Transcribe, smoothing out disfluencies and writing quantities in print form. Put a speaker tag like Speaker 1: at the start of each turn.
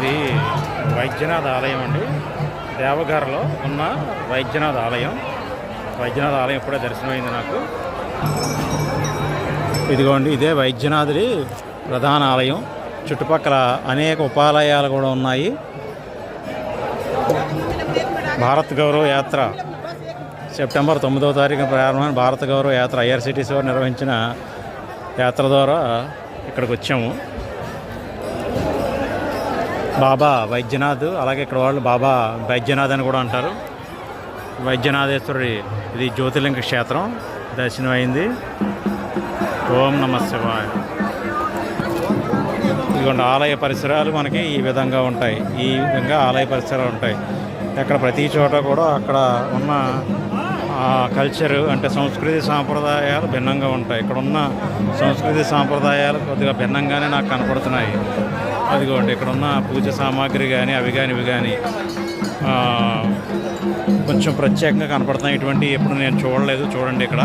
Speaker 1: ఇది వైద్యనాథ్ ఆలయం అండి. దేవగారలో ఉన్న వైద్యనాథ్ ఆలయం. వైద్యనాథ్ ఆలయం ఇప్పుడే దర్శనమైంది నాకు. ఇదిగోండి, ఇదే వైద్యనాథుడి ప్రధాన ఆలయం. చుట్టుపక్కల అనేక ఉపాలయాలు కూడా ఉన్నాయి. భారత్ గౌరవ యాత్ర సెప్టెంబర్ 9వ తారీఖున ప్రారంభమైన భారత గౌరవ యాత్ర ఐఆర్సిటీసీ వారు నిర్వహించిన యాత్ర ద్వారా ఇక్కడికి వచ్చాము. బాబా వైద్యనాథ్, అలాగే ఇక్కడ వాళ్ళు బాబా వైద్యనాథ్ అని కూడా అంటారు. వైద్యనాథేశ్వరుడి ఇది జ్యోతిర్లింగ క్షేత్రం దర్శనం అయింది. ఓం నమ శివాయ. ఇదిగోండి, ఆలయ పరిసరాలు మనకి ఈ విధంగా ఉంటాయి. ఈ విధంగా ఆలయ పరిసరాలు ఉంటాయి. అక్కడ ప్రతి చోట కూడా అక్కడ ఉన్న కల్చరు అంటే సంస్కృతి సాంప్రదాయాలు భిన్నంగా ఉంటాయి. ఇక్కడ ఉన్న సంస్కృతి సాంప్రదాయాలు కొద్దిగా భిన్నంగానే నాకు కనపడుతున్నాయి. అదిగోండి, ఇక్కడ ఉన్న పూజ సామాగ్రి కానీ అవి కానీ ఇవి కానీ కొంచెం ప్రత్యేకంగా కనపడుతున్నాయి. ఇటువంటి ఎప్పుడు నేను చూడలేదు. చూడండి, ఇక్కడ